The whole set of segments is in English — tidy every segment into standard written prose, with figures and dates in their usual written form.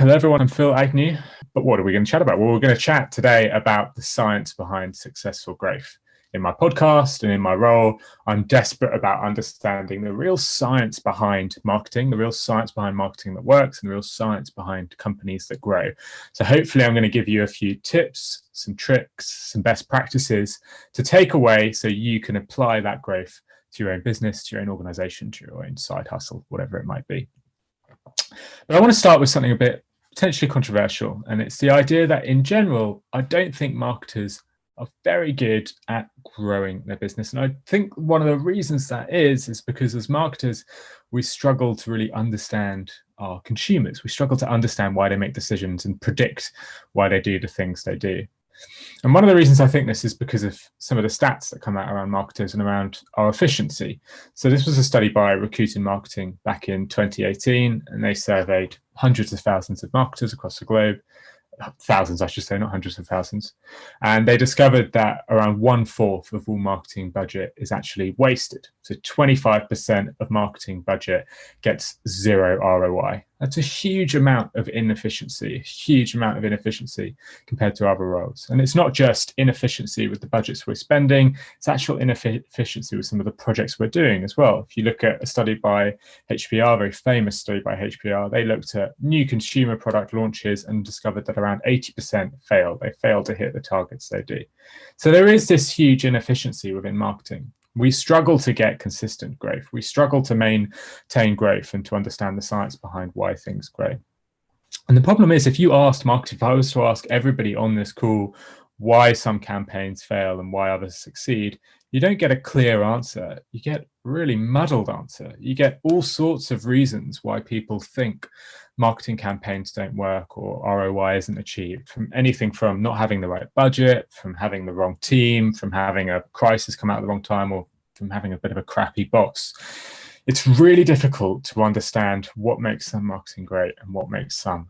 Hello everyone, I'm Phil Agnew. But what are we going to chat about? Well, we're going to chat today about the science behind successful growth. In my podcast and in my role, I'm desperate about understanding the real science behind marketing, the real science behind marketing that works, and the real science behind companies that grow. So hopefully I'm going to give you a few tips, some tricks, some best practices to take away so you can apply that growth to your own business, to your own organization, to your own side hustle, whatever it might be. But I want to start with something a bit potentially controversial, and it's the idea that in general, I don't think marketers are very good at growing their business. And I think one of the reasons that is because as marketers, we struggle to really understand our consumers. We struggle to understand why they make decisions and predict why they do the things they do. And one of the reasons I think this is because of some of the stats that come out around marketers and around our efficiency. So this was a study by Rakuten Marketing back in 2018, and they surveyed hundreds of thousands of marketers across the globe. Thousands, I should say, not hundreds of thousands. And they discovered that around 1/4 of all marketing budget is actually wasted. So 25% of marketing budget gets zero ROI. That's a huge amount of inefficiency, compared to other roles. And it's not just inefficiency with the budgets we're spending, it's actual inefficiency with some of the projects we're doing as well. If you look at a study by HBR, a very famous study by HBR, they looked at new consumer product launches and discovered that around 80% fail. They fail to hit the targets they do. So there is this huge inefficiency within marketing. We struggle to get consistent growth. We struggle to maintain growth and to understand the science behind why things grow. And the problem is, if I was to ask everybody on this call why some campaigns fail and why others succeed, you don't get a clear answer. You get a really muddled answer. You get all sorts of reasons why people think marketing campaigns don't work or ROI isn't achieved, from anything from not having the right budget, from having the wrong team, from having a crisis come out at the wrong time, or from having a bit of a crappy boss. It's really difficult to understand what makes some marketing great and what makes some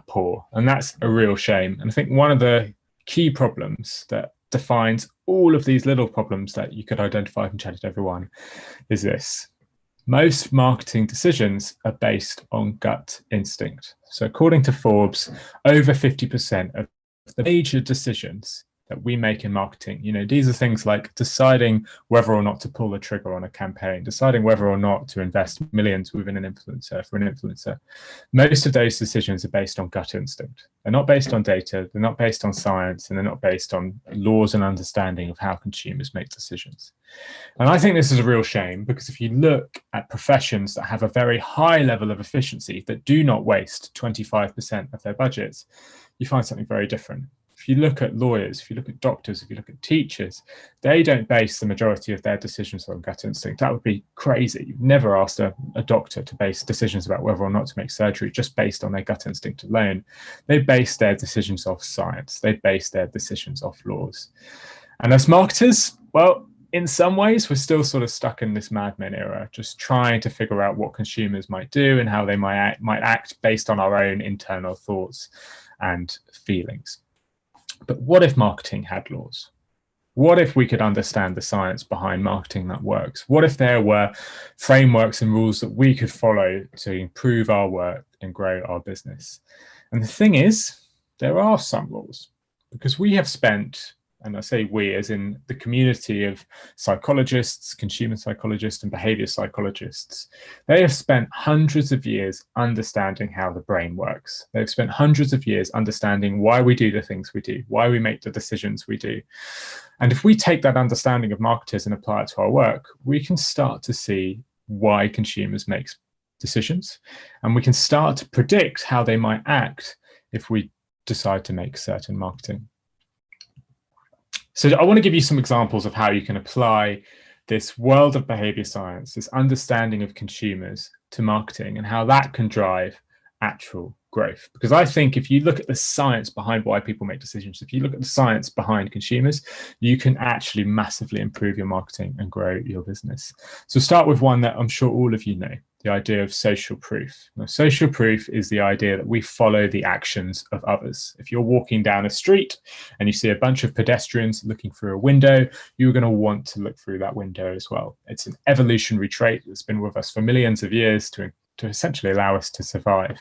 poor. And that's a real shame. And I think one of the key problems that defines all of these little problems that you could identify from chatting to everyone is this. Most marketing decisions are based on gut instinct. So according to Forbes, over 50% of the major decisions that we make in marketing, these are things like deciding whether or not to pull the trigger on a campaign, deciding whether or not to invest millions within an influencer. Most of those decisions are based on gut instinct. They're not based on data, they're not based on science, and they're not based on laws and understanding of how consumers make decisions. And I think this is a real shame, because if you look at professions that have a very high level of efficiency, that do not waste 25% of their budgets, you find something very different. If you look at lawyers, if you look at doctors, if you look at teachers, they don't base the majority of their decisions on gut instinct. That would be crazy. You've never asked a doctor to base decisions about whether or not to make surgery just based on their gut instinct alone. They base their decisions off science. They base their decisions off laws. And as marketers, well, in some ways, we're still sort of stuck in this Mad Men era, just trying to figure out what consumers might do and how they might act based on our own internal thoughts and feelings. But what if marketing had laws? What if we could understand the science behind marketing that works? What if there were frameworks and rules that we could follow to improve our work and grow our business? And the thing is, there are some rules, because we have spent, and I say we as in the community of psychologists, consumer psychologists, and behavior psychologists, they have spent hundreds of years understanding how the brain works. They've spent hundreds of years understanding why we do the things we do, why we make the decisions we do. And if we take that understanding of marketers and apply it to our work, we can start to see why consumers make decisions, and we can start to predict how they might act if we decide to make certain marketing. So I want to give you some examples of how you can apply this world of behavior science, this understanding of consumers, to marketing, and how that can drive actual growth. Because I think if you look at the science behind why people make decisions, if you look at the science behind consumers, you can actually massively improve your marketing and grow your business. So start with one that I'm sure all of you know, the idea of social proof. Now, social proof is the idea that we follow the actions of others. If you're walking down a street and you see a bunch of pedestrians looking through a window, you're going to want to look through that window as well. It's an evolutionary trait that's been with us for millions of years to to essentially allow us to survive.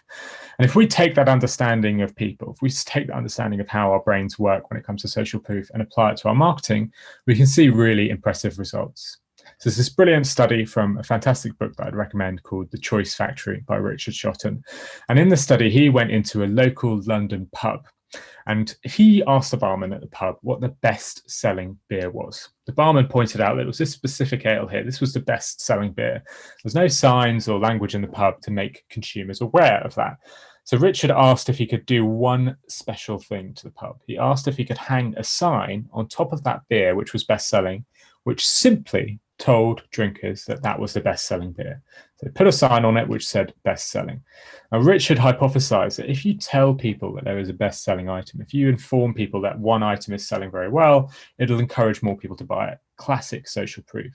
And if we take that understanding of people, if we take that understanding of how our brains work when it comes to social proof and apply it to our marketing, we can see really impressive results. So there's this brilliant study from a fantastic book that I'd recommend called The Choice Factory by Richard Shotton. And in the study, he went into a local London pub and he asked the barman at the pub what the best-selling beer was. The barman pointed out that it was this specific ale here. This was the best-selling beer. There's no signs or language in the pub to make consumers aware of that. So Richard asked if he could do one special thing to the pub. He asked if he could hang a sign on top of that beer, which was best-selling, which simply told drinkers that that was the best-selling beer. So they put a sign on it which said best-selling. Now, Richard hypothesized that if you tell people that there is a best-selling item, if you inform people that one item is selling very well, it'll encourage more people to buy it. Classic social proof.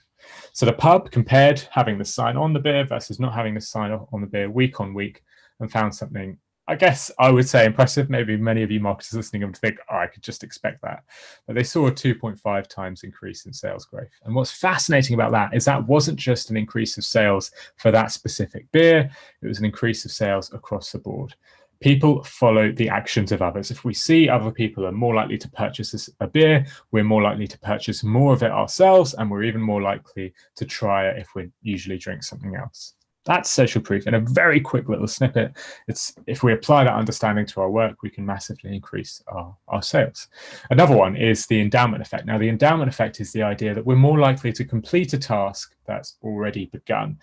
So the pub compared having the sign on the beer versus not having the sign on the beer week on week and found something, I guess I would say impressive. Maybe many of you marketers listening would think, oh, I could just expect that. But they saw a 2.5 times increase in sales growth. And what's fascinating about that is that wasn't just an increase of sales for that specific beer. It was an increase of sales across the board. People follow the actions of others. If we see other people are more likely to purchase a beer, we're more likely to purchase more of it ourselves, and we're even more likely to try it if we usually drink something else. That's social proof. In a very quick little snippet, it's if we apply that understanding to our work, we can massively increase our sales. Another one is the endowment effect. Now, the endowment effect is the idea that we're more likely to complete a task that's already begun.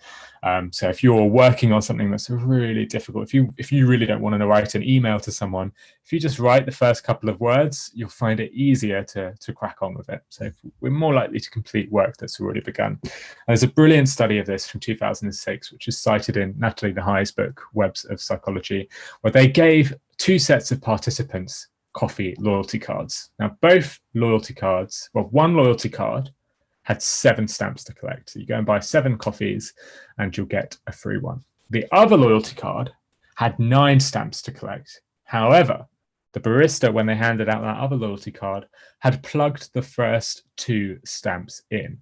So if you're working on something that's really difficult, if you really don't want to write an email to someone, if you just write the first couple of words, you'll find it easier to crack on with it. So we're more likely to complete work that's already begun. And there's a brilliant study of this from 2006, which is cited in Natalie Nahai's book, Webs of Psychology, where they gave two sets of participants coffee loyalty cards. Now, both loyalty cards, well, one loyalty card had 7 stamps to collect. So you go and buy 7 coffees and you'll get a free one. The other loyalty card had 9 stamps to collect. However, the barista, when they handed out that other loyalty card, had plugged the first 2 stamps in.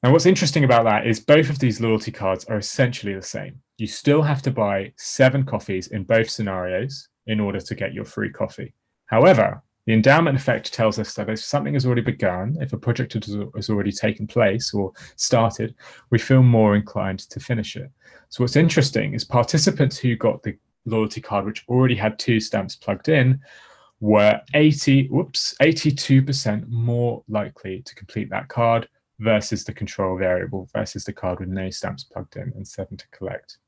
Now, what's interesting about that is both of these loyalty cards are essentially the same. You still have to buy 7 coffees in both scenarios in order to get your free coffee. However, the endowment effect tells us that if something has already begun, if a project has already taken place or started, we feel more inclined to finish it. So what's interesting is participants who got the loyalty card, which already had 2 stamps plugged in, were 82% more likely to complete that card versus the control variable, versus the card with no stamps plugged in and 7 to collect.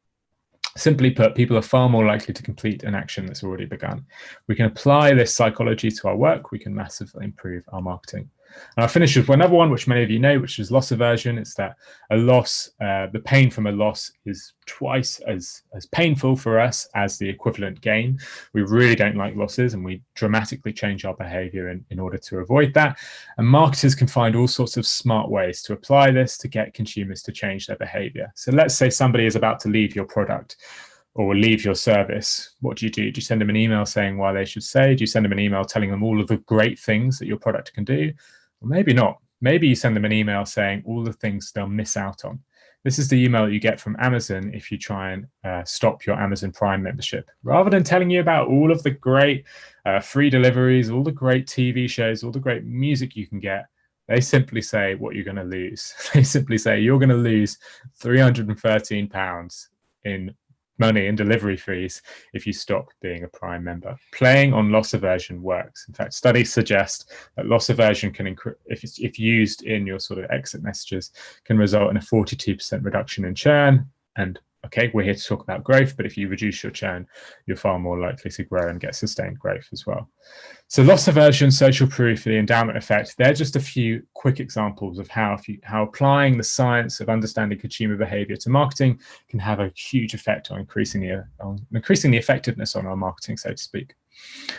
Simply put, people are far more likely to complete an action that's already begun. We can apply this psychology to our work. We can massively improve our marketing. And I'll finish with another one, which many of you know, which is loss aversion. It's that a loss, the pain from a loss is twice as painful for us as the equivalent gain. We really don't like losses, and we dramatically change our behavior in order to avoid that. And marketers can find all sorts of smart ways to apply this to get consumers to change their behavior. So let's say somebody is about to leave your product or leave your service. What do? Do you send them an email saying why they should stay? Do you send them an email telling them all of the great things that your product can do? Well, maybe not. Maybe you send them an email saying all the things they'll miss out on. This is the email that you get from Amazon if you try and stop your Amazon Prime membership. Rather than telling you about all of the great free deliveries, all the great TV shows, all the great music you can get, they simply say what you're going to lose. They simply say you're going to lose £313 in money and delivery fees if you stop being a Prime member. Playing on loss aversion works. In fact, studies suggest that loss aversion can, if used in your sort of exit messages, can result in a 42% reduction in churn. And okay, we're here to talk about growth, but if you reduce your churn, you're far more likely to grow and get sustained growth as well. So loss aversion, social proof, the endowment effect, they're just a few quick examples of how applying the science of understanding consumer behavior to marketing can have a huge effect on increasing the effectiveness on our marketing, so to speak.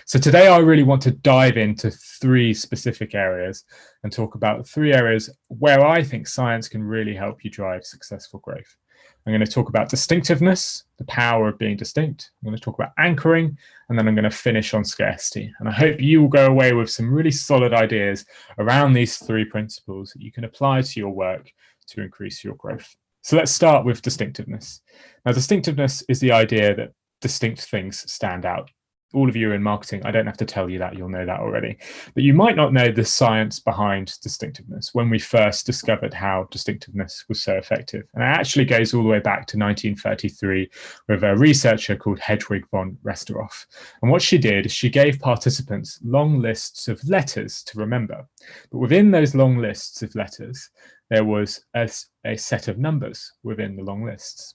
So today I really want to dive into 3 specific areas and talk about 3 areas where I think science can really help you drive successful growth. I'm going to talk about distinctiveness, the power of being distinct. I'm going to talk about anchoring, and then I'm going to finish on scarcity. And I hope you will go away with some really solid ideas around these 3 principles that you can apply to your work to increase your growth. So let's start with distinctiveness. Now, distinctiveness is the idea that distinct things stand out. All of you in marketing, I don't have to tell you that, you'll know that already. But you might not know the science behind distinctiveness when we first discovered how distinctiveness was so effective. And it actually goes all the way back to 1933 with a researcher called Hedwig von Restaroff. And what she did is she gave participants long lists of letters to remember. But within those long lists of letters, there was a set of numbers within the long lists.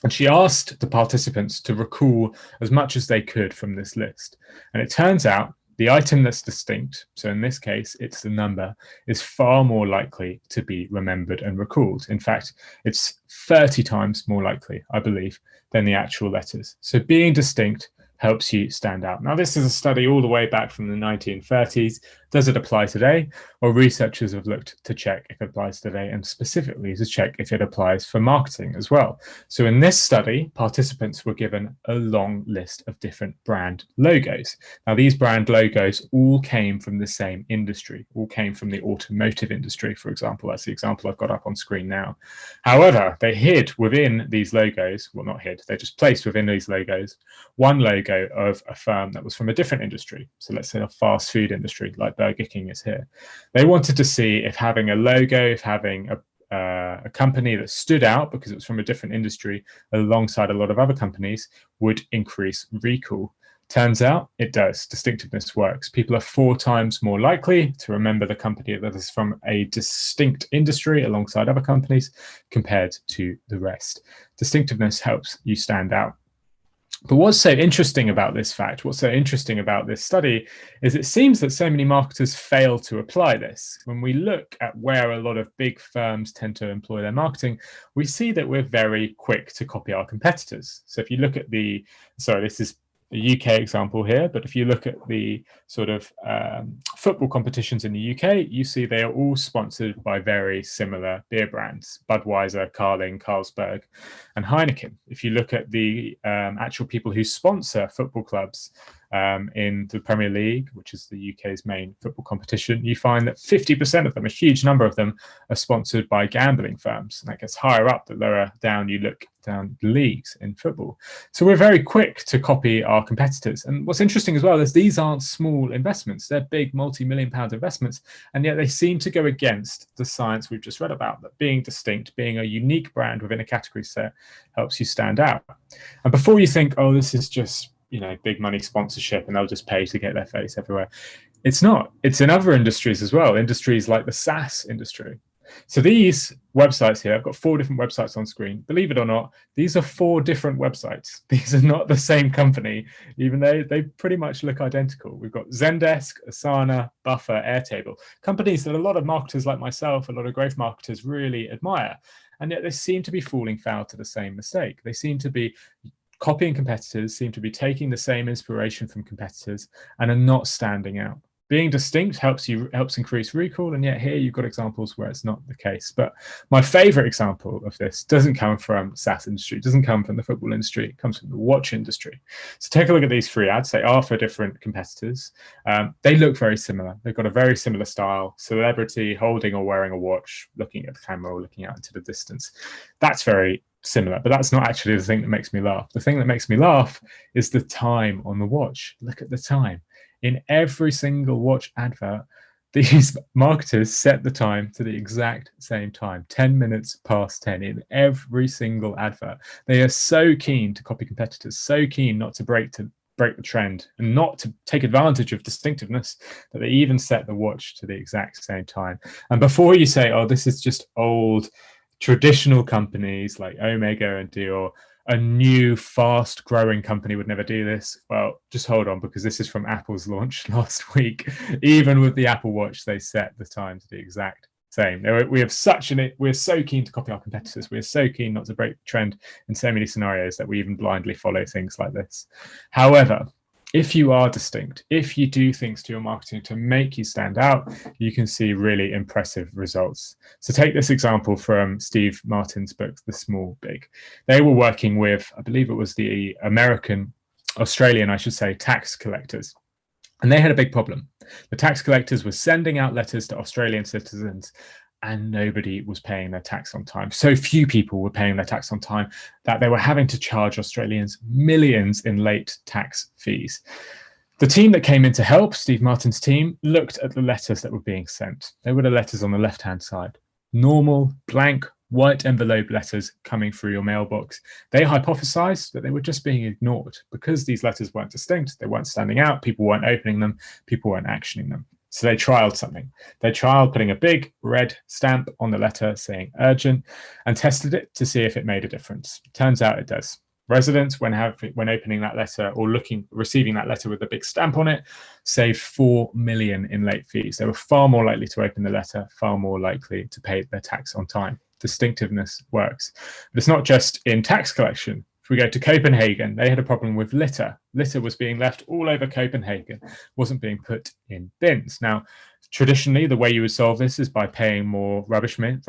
And she asked the participants to recall as much as they could from this list. And it turns out the item that's distinct, so in this case, it's the number, is far more likely to be remembered and recalled. In fact, it's 30 times more likely, I believe, than the actual letters. So being distinct helps you stand out. Now, this is a study all the way back from the 1930s. Does it apply today? Well, researchers have looked to check if it applies today, and specifically to check if it applies for marketing as well. So in this study, participants were given a long list of different brand logos. Now, these brand logos all came from the same industry, all came from the automotive industry, for example. That's the example I've got up on screen now. However, they hid within these logos, well, not hid, they just placed within these logos one logo of a firm that was from a different industry. So let's say a fast food industry like Burger King is here. They wanted to see if having a logo, if having a company that stood out because it was from a different industry alongside a lot of other companies would increase recall. Turns out it does. Distinctiveness works. People are 4 times more likely to remember the company that is from a distinct industry alongside other companies compared to the rest. Distinctiveness helps you stand out. But what's so interesting about this fact, what's so interesting about this study, is it seems that so many marketers fail to apply this. When we look at where a lot of big firms tend to employ their marketing, we see that we're very quick to copy our competitors. So if you look at this is a UK example here, but if you look at the sort of football competitions in the UK, you see they are all sponsored by very similar beer brands: Budweiser, Carling, Carlsberg, and Heineken. If you look at the actual people who sponsor football clubs in the Premier League, which is the UK's main football competition, you find that 50% of them, a huge number of them, are sponsored by gambling firms. And that gets higher up, the lower down you look down the leagues in football. So we're very quick to copy our competitors. And what's interesting as well is these aren't small investments. They're big multi-million-pound investments. And yet they seem to go against the science we've just read about, that being distinct, being a unique brand within a category set helps you stand out. And before you think, oh, this is just big money sponsorship and they'll just pay to get their face everywhere. It's not. It's in other industries as well, industries like the SaaS industry. So these websites here, I've got 4 different websites on screen. Believe it or not, these are 4 different websites. These are not the same company, even though they pretty much look identical. We've got Zendesk, Asana, Buffer, Airtable, companies that a lot of marketers like myself, a lot of growth marketers really admire. And yet they seem to be falling foul to the same mistake. They seem to be copying competitors, seem to be taking the same inspiration from competitors, and are not standing out. Being distinct helps increase recall, and yet here you've got examples where it's not the case. But my favorite example of this doesn't come from SaaS industry, doesn't come from the football industry, it comes from the watch industry. So take a look at these 3 ads. They are for different competitors. They look very similar. They've got a very similar style: celebrity holding or wearing a watch, looking at the camera or looking out into the distance. That's very similar, but that's not actually the thing that makes me laugh. The thing that makes me laugh is the time on the watch. Look at the time. In every single watch advert, these marketers set the time to the exact same time, 10 minutes past 10 in every single advert. They are so keen to copy competitors, so keen not to break the trend and not to take advantage of distinctiveness, that they even set the watch to the exact same time. And before you say, oh, this is just old traditional companies like Omega and Dior, a new fast growing company would never do this. Well, just hold on, because this is from Apple's launch last week. Even with the Apple Watch, they set the time to the exact same. We're so keen to copy our competitors. We're so keen not to break the trend in so many scenarios that we even blindly follow things like this. However, if you are distinct, if you do things to your marketing to make you stand out, you can see really impressive results. So take this example from Steve Martin's book, The Small Big. They were working with, I believe it was the Australian, I should say, tax collectors. And they had a big problem. The tax collectors were sending out letters to Australian citizens and nobody was paying their tax on time. So few people were paying their tax on time that they were having to charge Australians millions in late tax fees. The team that came in to help, Steve Martin's team, looked at the letters that were being sent. They were the letters on the left-hand side. Normal, blank, white envelope letters coming through your mailbox. They hypothesized that they were just being ignored because these letters weren't distinct, they weren't standing out, people weren't opening them, people weren't actioning them. So they trialed something. They trialed putting a big red stamp on the letter saying urgent and tested it to see if it made a difference. Turns out it does. Residents, when opening that letter or receiving that letter with a big stamp on it, saved 4 million in late fees. They were far more likely to open the letter, far more likely to pay their tax on time. Distinctiveness works. But it's not just in tax collection. If we go to Copenhagen, they had a problem with litter. Litter was being left all over Copenhagen, wasn't being put in bins. Now, traditionally, the way you would solve this is by paying more rubbish men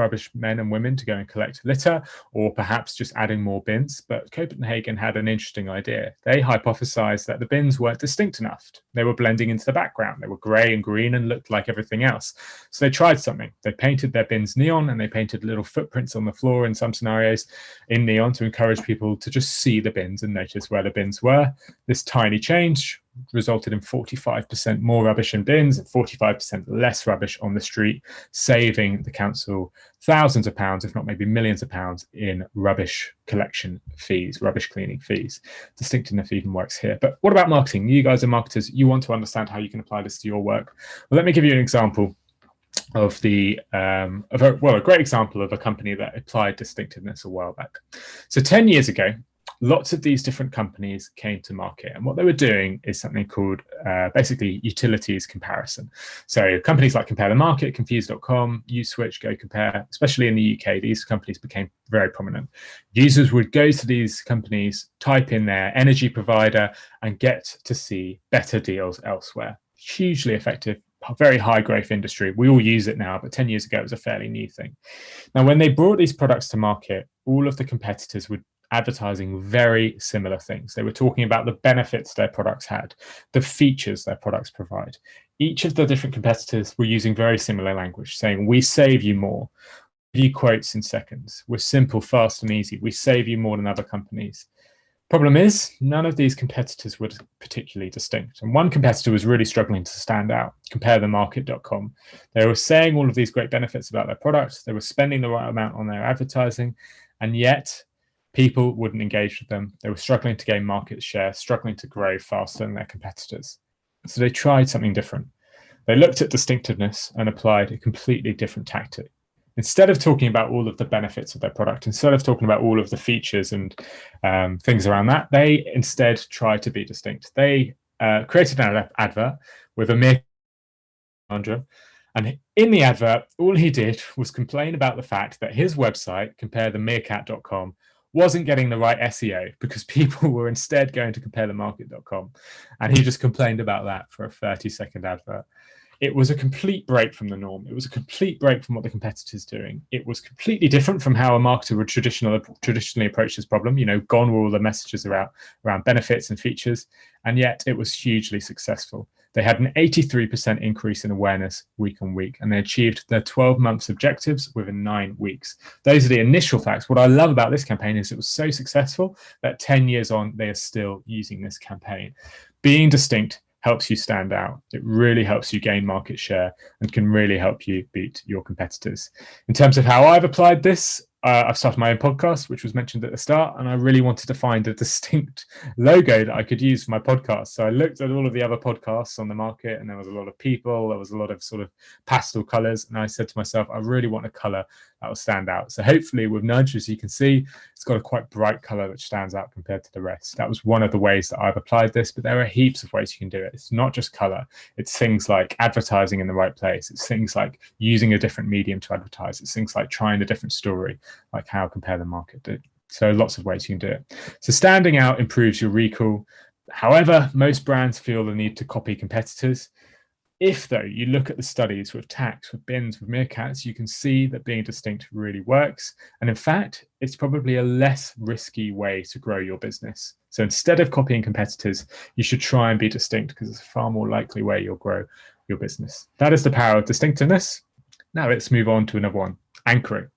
and women to go and collect litter, or perhaps just adding more bins. But Copenhagen had an interesting idea. They hypothesized that the bins weren't distinct enough. They were blending into the background. They were grey and green and looked like everything else. So they tried something. They painted their bins neon, and they painted little footprints on the floor in some scenarios in neon to encourage people to just see the bins and notice where the bins were. This tiny change resulted in 45% more rubbish in bins and 45% less rubbish on the street, saving the council thousands of pounds, if not maybe millions of pounds, in rubbish collection fees, rubbish cleaning fees. Distinctiveness even works here. But what about marketing? You guys are marketers. You want to understand how you can apply this to your work. Well, let me give you an example of a great example of a company that applied distinctiveness a while back. So 10 years ago, lots of these different companies came to market, and what they were doing is something called basically utilities comparison. So companies like Compare the Market, Confused.com, USwitch, GoCompare, especially in the UK, these companies became very prominent. Users would go to these companies, type in their energy provider, and get to see better deals elsewhere. Hugely effective, very high growth industry. We all use it now, but 10 years ago it was a fairly new thing. Now, when they brought these products to market, all of the competitors would advertising very similar things. They were talking about the benefits their products had, the features their products provide. Each of the different competitors were using very similar language, saying, we save you more, give you quotes in seconds, we're simple, fast and easy, we save you more than other companies. Problem is, none of these competitors were particularly distinct. And one competitor was really struggling to stand out, CompareTheMarket.com. They were saying all of these great benefits about their products, they were spending the right amount on their advertising, and yet people wouldn't engage with them. They were struggling to gain market share, struggling to grow faster than their competitors. So they tried something different. They looked at distinctiveness and applied a completely different tactic. Instead of talking about all of the benefits of their product, instead of talking about all of the features and things around that, they instead tried to be distinct. They created an advert with Amir Khan, and in the advert, all he did was complain about the fact that his website, CompareTheMeerkat.com, wasn't getting the right SEO because people were instead going to CompareTheMarket.com. And he just complained about that for a 30-second advert. It was a complete break from the norm. It was a complete break from what the competitor's doing. It was completely different from how a marketer would traditionally approach this problem. You know, gone were all the messages around benefits and features, and yet it was hugely successful. They had an 83% increase in awareness week on week, and they achieved their 12 months objectives within 9 weeks. Those are the initial facts. What I love about this campaign is it was so successful that 10 years on, they are still using this campaign. Being distinct helps you stand out. It really helps you gain market share and can really help you beat your competitors. In terms of how I've applied this, I've started my own podcast, which was mentioned at the start, and I really wanted to find a distinct logo that I could use for my podcast. So I looked at all of the other podcasts on the market, and there was a lot of people, there was a lot of sort of pastel colors, and I said to myself, I really want a color that will stand out. So hopefully with Nudge, as you can see, it's got a quite bright color which stands out compared to the rest. That was one of the ways that I've applied this, but there are heaps of ways you can do it. It's not just color. It's things like advertising in the right place. It's things like using a different medium to advertise. It's things like trying a different story, like how Compare the Market did. So lots of ways you can do it. So standing out improves your recall. However, most brands feel the need to copy competitors. If, though, you look at the studies with tax, with bins, with meerkats, you can see that being distinct really works. And in fact, it's probably a less risky way to grow your business. So instead of copying competitors, you should try and be distinct because it's a far more likely way you'll grow your business. That is the power of distinctiveness. Now let's move on to another one, anchoring.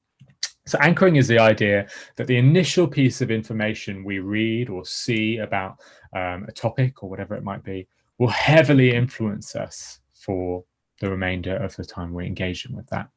So anchoring is the idea that the initial piece of information we read or see about a topic or whatever it might be will heavily influence us for the remainder of the time we engage with that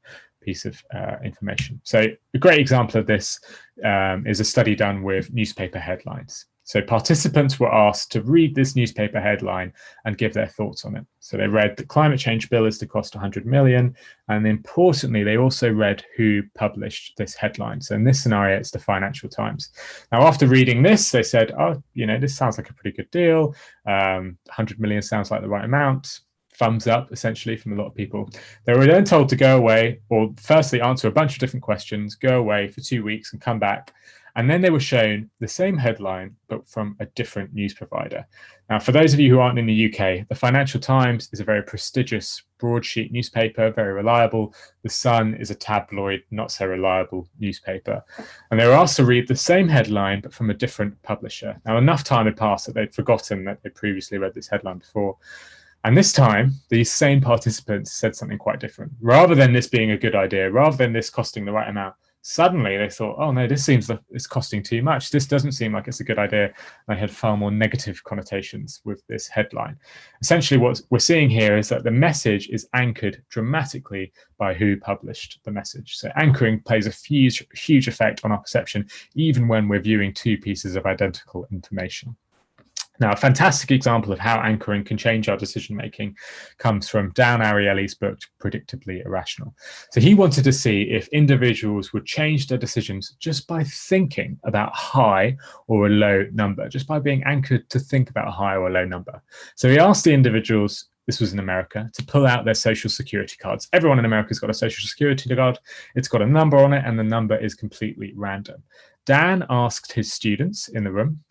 piece of information. So a great example of this is a study done with newspaper headlines. So participants were asked to read this newspaper headline and give their thoughts on it. So they read the climate change bill is to cost 100 million. And importantly, they also read who published this headline. So in this scenario, it's the Financial Times. Now, after reading this, they said, oh, this sounds like a pretty good deal. 100 million sounds like the right amount. Thumbs up, essentially, from a lot of people. They were then told to go away, or firstly answer a bunch of different questions, go away for 2 weeks and come back. And then they were shown the same headline, but from a different news provider. Now, for those of you who aren't in the UK, the Financial Times is a very prestigious broadsheet newspaper, very reliable. The Sun is a tabloid, not so reliable newspaper. And they were asked to read the same headline, but from a different publisher. Now, enough time had passed that they'd forgotten that they'd previously read this headline before. And this time, these same participants said something quite different. Rather than this being a good idea, rather than this costing the right amount, suddenly they thought, oh no, this seems like it's costing too much. This doesn't seem like it's a good idea. They had far more negative connotations with this headline. Essentially, what we're seeing here is that the message is anchored dramatically by who published the message. So anchoring plays a huge effect on our perception, even when we're viewing two pieces of identical information. Now, a fantastic example of how anchoring can change our decision-making comes from Dan Ariely's book, Predictably Irrational. So he wanted to see if individuals would change their decisions just by thinking about a high or a low number, just by being anchored to think about a high or a low number. So he asked the individuals, this was in America, to pull out their social security cards. Everyone in America has got a social security card. It's got a number on it, and the number is completely random. Dan asked his students in the room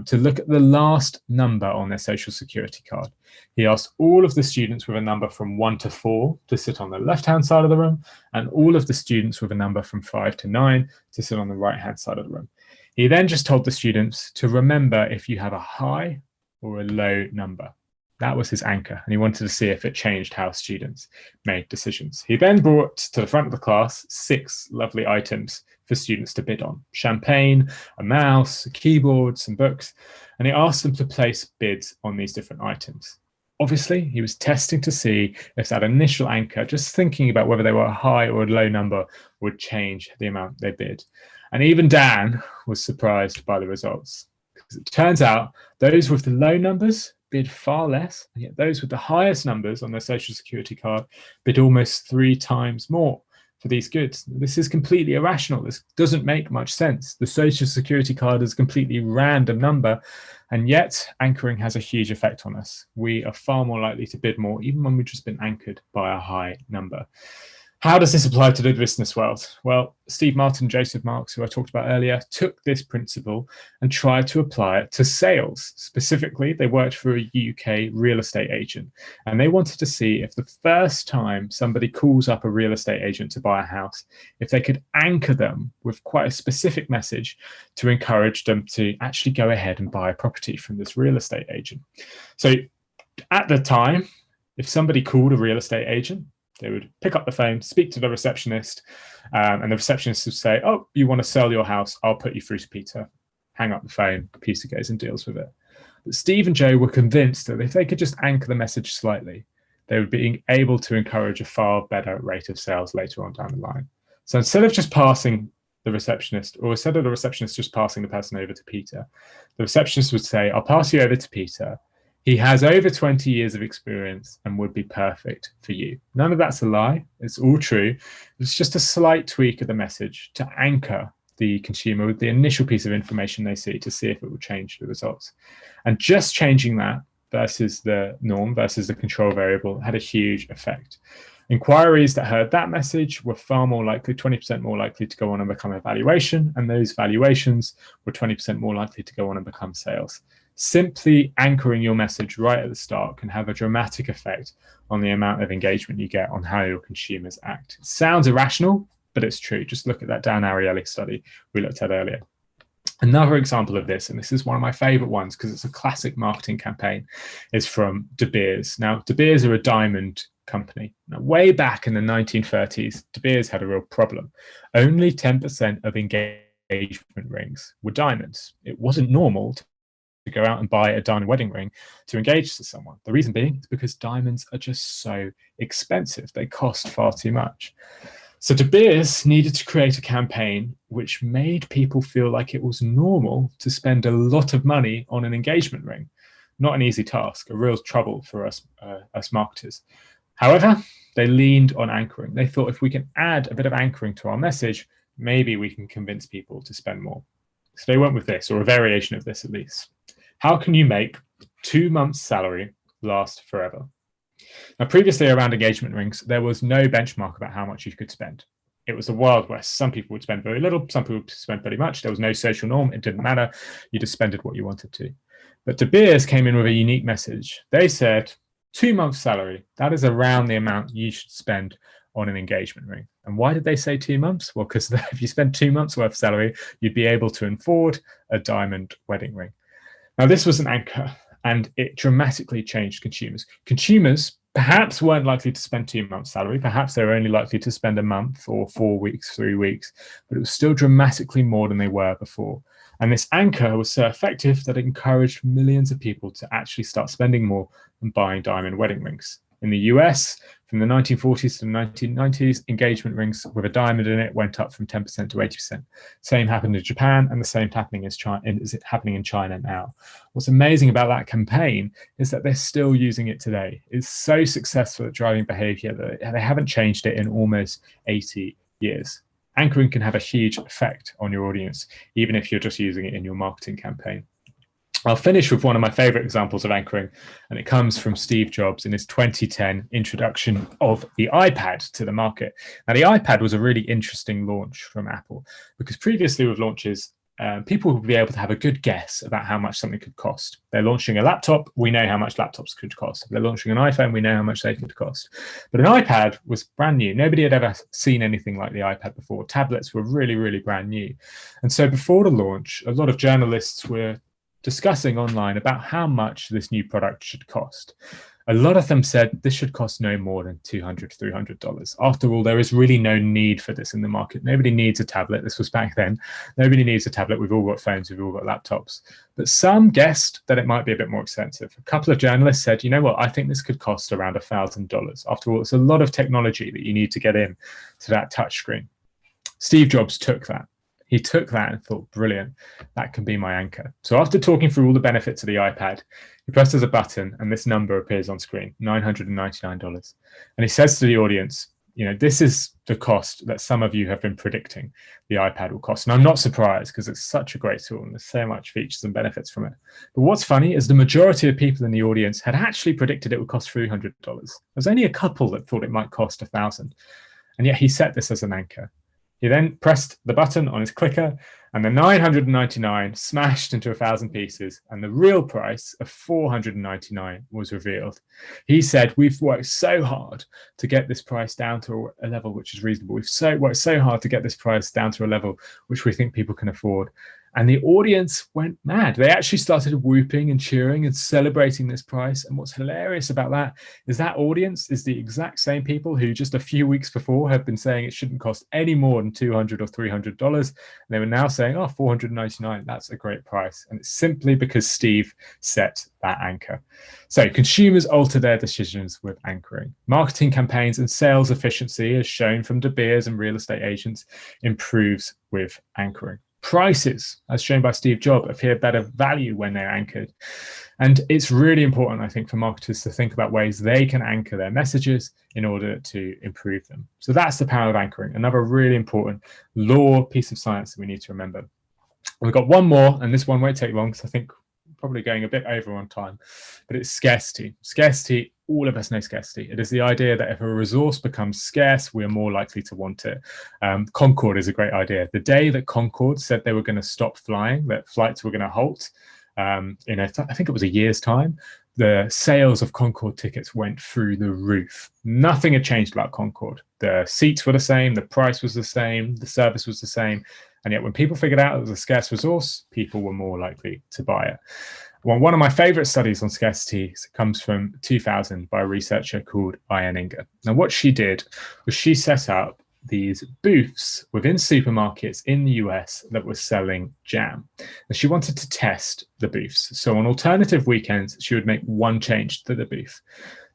to look at the last number on their social security card. He asked all of the students with a number from 1 to 4 to sit on the left-hand side of the room, and all of the students with a number from 5 to 9 to sit on the right-hand side of the room. He then just told the students to remember if you have a high or a low number. That was his anchor, and he wanted to see if it changed how students made decisions. He then brought to the front of the class 6 lovely items for students to bid on: champagne, a mouse, a keyboard, some books, and he asked them to place bids on these different items. Obviously, he was testing to see if that initial anchor, just thinking about whether they were a high or a low number, would change the amount they bid. And even Dan was surprised by the results, because it turns out those with the low numbers bid far less, and yet those with the highest numbers on their social security card bid almost 3 times more for these goods. This is completely irrational. This doesn't make much sense. The social security card is a completely random number, and yet anchoring has a huge effect on us. We are far more likely to bid more, even when we've just been anchored by a high number. How does this apply to the business world? Well, Steve Martin and Joseph Marks, who I talked about earlier, took this principle and tried to apply it to sales. Specifically, they worked for a UK real estate agent, and they wanted to see if the first time somebody calls up a real estate agent to buy a house, if they could anchor them with quite a specific message to encourage them to actually go ahead and buy a property from this real estate agent. So at the time, if somebody called a real estate agent, they would pick up the phone, speak to the receptionist, and the receptionist would say, oh, you want to sell your house? I'll put you through to Peter. Hang up the phone. Peter goes and deals with it. But Steve and Joe were convinced that if they could just anchor the message slightly, they would be able to encourage a far better rate of sales later on down the line. So instead of just passing the receptionist, or instead of the receptionist just passing the person over to Peter, the receptionist would say, I'll pass you over to Peter. He has over 20 years of experience and would be perfect for you. None of that's a lie. It's all true. It's just a slight tweak of the message to anchor the consumer with the initial piece of information they see to see if it will change the results. And just changing that versus the norm, versus the control variable, had a huge effect. Inquiries that heard that message were far more likely, 20% more likely to go on and become a valuation, and those valuations were 20% more likely to go on and become sales. Simply anchoring your message right at the start can have a dramatic effect on the amount of engagement you get on how your consumers act. It sounds irrational, but it's true. Just look at that Dan Ariely study we looked at earlier. Another example of this, and this is one of my favorite ones because it's a classic marketing campaign, is from De Beers. Now, De Beers are a diamond company. Now, way back in the 1930s, De Beers had a real problem. Only 10% of engagement rings were diamonds. It wasn't normal to go out and buy a diamond wedding ring to engage to someone. The reason being is because diamonds are just so expensive. They cost far too much. So De Beers needed to create a campaign which made people feel like it was normal to spend a lot of money on an engagement ring. Not an easy task, a real trouble for us marketers. However, they leaned on anchoring. They thought if we can add a bit of anchoring to our message, maybe we can convince people to spend more. So they went with this, or a variation of this at least. How can you make 2 months' salary last forever? Now, previously around engagement rings, there was no benchmark about how much you could spend. It was the Wild West. Some people would spend very little, some people would spend very much. There was no social norm. It didn't matter. You just spended what you wanted to. But De Beers came in with a unique message. They said 2 months' salary, that is around the amount you should spend on an engagement ring. And why did they say 2 months? Well, because if you spend 2 months worth of salary, you'd be able to afford a diamond wedding ring. Now, this was an anchor, and it dramatically changed consumers. Consumers perhaps weren't likely to spend 2 months' salary. Perhaps they were only likely to spend a month or 4 weeks, 3 weeks, but it was still dramatically more than they were before. And this anchor was so effective that it encouraged millions of people to actually start spending more and buying diamond wedding rings. In the US, from the 1940s to the 1990s, engagement rings with a diamond in it went up from 10% to 80%. Same happened in Japan, and the same happening is happening in China now. What's amazing about that campaign is that they're still using it today. It's so successful at driving behavior that they haven't changed it in almost 80 years. Anchoring can have a huge effect on your audience, even if you're just using it in your marketing campaign. I'll finish with one of my favorite examples of anchoring, and it comes from Steve Jobs in his 2010 introduction of the iPad to the market. Now, the iPad was a really interesting launch from Apple because previously with launches, people would be able to have a good guess about how much something could cost. They're launching a laptop, we know how much laptops could cost. If they're launching an iPhone, we know how much they could cost. But an iPad was brand new. Nobody had ever seen anything like the iPad before. Tablets were really, really brand new. And so before the launch, a lot of journalists were discussing online about how much this new product should cost. A lot of them said this should cost no more than $200, $300. After all, there is really no need for this in the market. Nobody needs a tablet. This was back then. Nobody needs a tablet. We've all got phones. We've all got laptops. But some guessed that it might be a bit more expensive. A couple of journalists said, you know what, I think this could cost around $1,000. After all, it's a lot of technology that you need to get in to that touchscreen. Steve Jobs took that. He took that and thought, brilliant, that can be my anchor. So after talking through all the benefits of the iPad, he presses a button and this number appears on screen, $999. And he says to the audience, you know, this is the cost that some of you have been predicting the iPad will cost. And I'm not surprised because it's such a great tool and there's so much features and benefits from it. But what's funny is the majority of people in the audience had actually predicted it would cost $300. There's only a couple that thought it might cost $1,000. And yet he set this as an anchor. He then pressed the button on his clicker and the 999 smashed into 1,000 pieces and the real price of 499 was revealed. He said, we've worked so hard to get this price down to a level which is reasonable. We've worked so hard to get this price down to a level which we think people can afford. And the audience went mad. They actually started whooping and cheering and celebrating this price. And what's hilarious about that audience is the exact same people who just a few weeks before have been saying it shouldn't cost any more than $200 or $300. And they were now saying, oh, $499, that's a great price. And it's simply because Steve set that anchor. So consumers alter their decisions with anchoring. Marketing campaigns and sales efficiency, as shown from De Beers and real estate agents, improves with anchoring. Prices, as shown by Steve Jobs, appear better value when they're anchored. And it's really important, I think, for marketers to think about ways they can anchor their messages in order to improve them. So that's the power of anchoring, another really important law piece of science that we need to remember. We've got one more, and this one won't take long, because I think we're probably going a bit over on time, but it's scarcity. Scarcity, all of us know scarcity. It is the idea that if a resource becomes scarce, we are more likely to want it. Concorde is a great idea. The day that Concorde said they were going to stop flying, that flights were going to halt, I think it was a year's time, the sales of Concorde tickets went through the roof. Nothing had changed about Concorde. The seats were the same, the price was the same, the service was the same. And yet when people figured out it was a scarce resource, people were more likely to buy it. Well, one of my favorite studies on scarcity comes from 2000 by a researcher called Ian Inger. Now, what she did was she set up these booths within supermarkets in the US that were selling jam. And she wanted to test the booths. So on alternative weekends, she would make one change to the booth.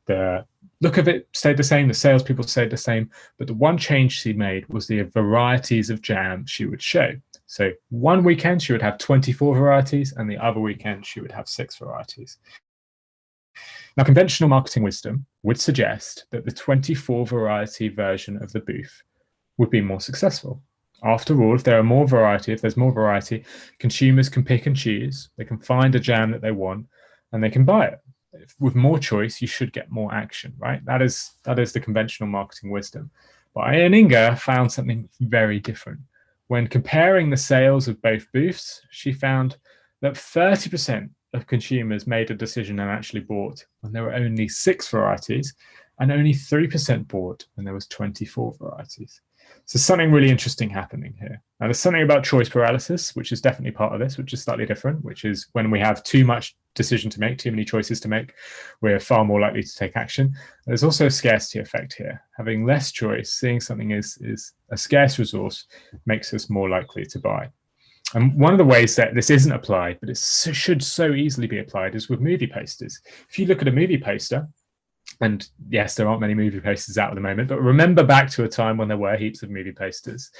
The look of it stayed the same, the salespeople stayed the same, but the one change she made was the varieties of jam she would show. So one weekend she would have 24 varieties, and the other weekend she would have 6 varieties. Now, conventional marketing wisdom would suggest that the 24 variety version of the booth would be more successful. After all, if there's more variety, consumers can pick and choose, they can find a jam that they want, and they can buy it. With more choice, you should get more action, right? That is the conventional marketing wisdom. But Ian Inger found something very different. When comparing the sales of both booths, she found that 30% of consumers made a decision and actually bought when there were only 6 varieties, and only 3% bought when there was 24 varieties. So something really interesting happening here. Now, there's something about choice paralysis, which is definitely part of this, which is slightly different, which is when we have too much decision to make, too many choices to make, we're far more likely to take action. There's also a scarcity effect here. Having less choice, seeing something is a scarce resource, makes us more likely to buy. And one of the ways that this isn't applied, but it should so easily be applied, is with movie posters. If you look at a movie poster, and yes, there aren't many movie posters out at the moment, but remember back to a time when there were heaps of movie posters.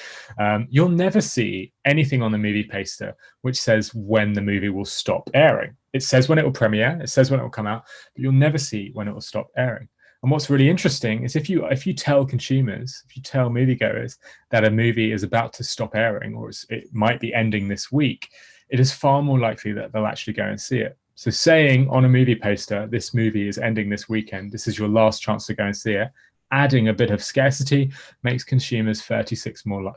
You'll never see anything on the movie poster which says when the movie will stop airing. It says when it will premiere, it says when it will come out, but you'll never see when it will stop airing. And what's really interesting is if you tell consumers, if you tell moviegoers that a movie is about to stop airing, or it might be ending this week, it is far more likely that they'll actually go and see it. So saying on a movie poster, this movie is ending this weekend, this is your last chance to go and see it, adding a bit of scarcity makes consumers 36% more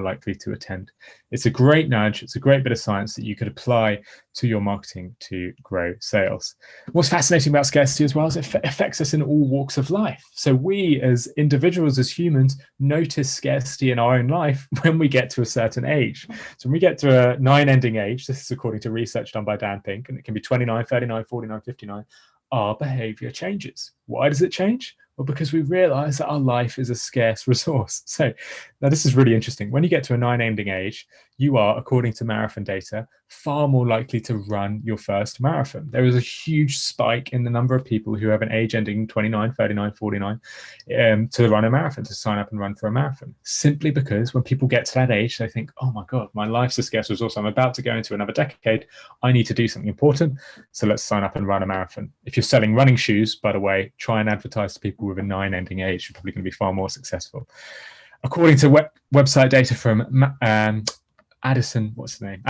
likely to attend. It's a great nudge. It's a great bit of science that you could apply to your marketing to grow sales. What's fascinating about scarcity as well is it affects us in all walks of life. So we as individuals, as humans, notice scarcity in our own life when we get to a certain age. So when we get to a 9-ending age, this is according to research done by Dan Pink, and it can be 29, 39, 49, 59, our behavior changes. Why does it change? Well, because we realize that our life is a scarce resource. So now this is really interesting. When you get to a 9-ending age, you are, according to marathon data, far more likely to run your first marathon. There is a huge spike in the number of people who have an age ending 29, 39, 49 to run a marathon, to sign up and run for a marathon. Simply because when people get to that age, they think, oh my God, my life's a scarce resource. I'm about to go into another decade. I need to do something important. So let's sign up and run a marathon. If you're selling running shoes, by the way, try and advertise to people with a 9-ending age. You're probably going to be far more successful. According to website data from Addison, what's the name?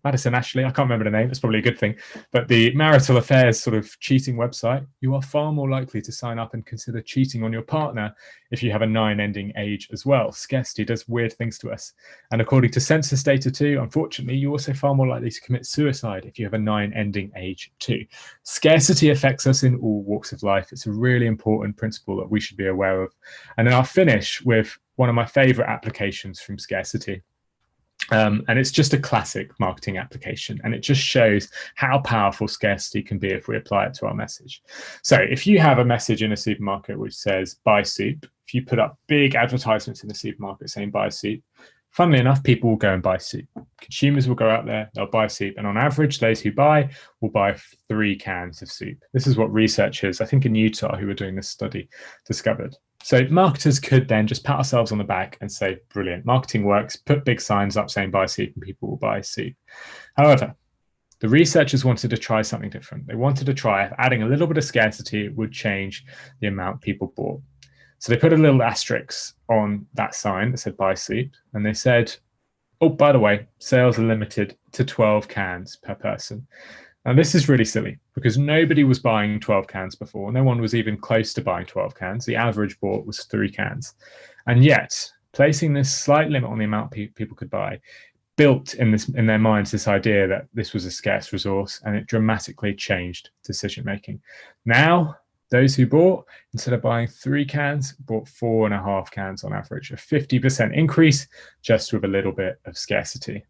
Madison Ashley. I can't remember the name. It's probably a good thing. But the marital affairs sort of cheating website, you are far more likely to sign up and consider cheating on your partner if you have a 9-ending age as well. Scarcity does weird things to us. And according to census data too, unfortunately, you're also far more likely to commit suicide if you have a 9-ending age too. Scarcity affects us in all walks of life. It's a really important principle that we should be aware of. And then I'll finish with one of my favorite applications from scarcity. And it's just a classic marketing application, and it just shows how powerful scarcity can be if we apply it to our message. So if you have a message in a supermarket which says buy soup, if you put up big advertisements in the supermarket saying buy soup, funnily enough, people will go and buy soup. Consumers will go out there, they'll buy soup, and on average, those who buy will buy 3 cans of soup. This is what researchers, I think in Utah, who were doing this study, discovered. So marketers could then just pat ourselves on the back and say, brilliant, marketing works, put big signs up saying buy soup, and people will buy soup. However, the researchers wanted to try something different. They wanted to try if adding a little bit of scarcity would change the amount people bought. So they put a little asterisk on that sign that said buy soup, and they said, oh, by the way, sales are limited to 12 cans per person. Now, this is really silly because nobody was buying 12 cans before. No one was even close to buying 12 cans. The average bought was 3 cans. And yet, placing this slight limit on the amount people could buy built in their minds this idea that this was a scarce resource, and it dramatically changed decision making. Now, those who bought, instead of buying 3 cans, bought 4.5 cans on average, a 50% increase just with a little bit of scarcity.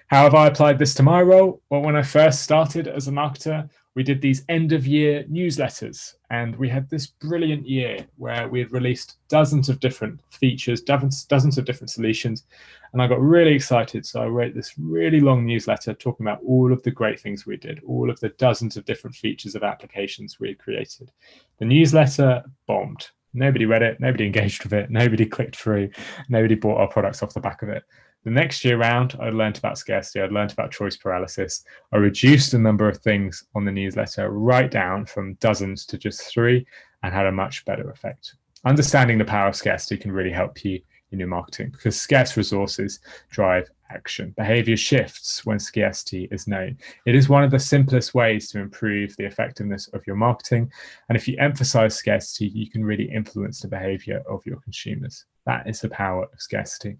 How have I applied this to my role? Well, when I first started as a marketer, we did these end of year newsletters, and we had this brilliant year where we had released dozens of different features, dozens of different solutions. And I got really excited. So I wrote this really long newsletter talking about all of the great things we did, all of the dozens of different features of applications we had created. The newsletter bombed. Nobody read it, nobody engaged with it, nobody clicked through, nobody bought our products off the back of it. The next year round, I learned about scarcity, I'd learned about choice paralysis. I reduced the number of things on the newsletter right down from dozens to just 3 and had a much better effect. Understanding the power of scarcity can really help you in your marketing because scarce resources drive action. Behavior shifts when scarcity is known. It is one of the simplest ways to improve the effectiveness of your marketing. And if you emphasize scarcity, you can really influence the behavior of your consumers. That is the power of scarcity.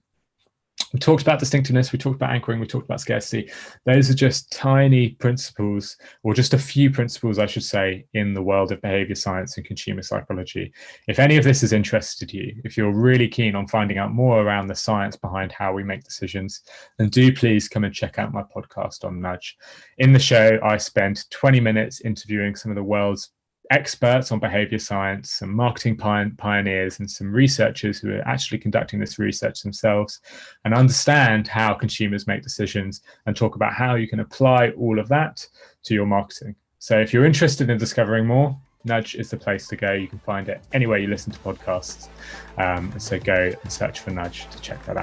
We talked about distinctiveness, we talked about anchoring, we talked about scarcity. Those are just tiny principles, or just a few principles, I should say, in the world of behavior science and consumer psychology. If any of this has interested you, if you're really keen on finding out more around the science behind how we make decisions, then do please come and check out my podcast on Nudge. In the show, I spend 20 minutes interviewing some of the world's experts on behavior science, some marketing pioneers, and some researchers who are actually conducting this research themselves, and understand how consumers make decisions and talk about how you can apply all of that to your marketing. So if you're interested in discovering more, Nudge is the place to go. You can find it anywhere you listen to podcasts. So go and search for Nudge to check that out.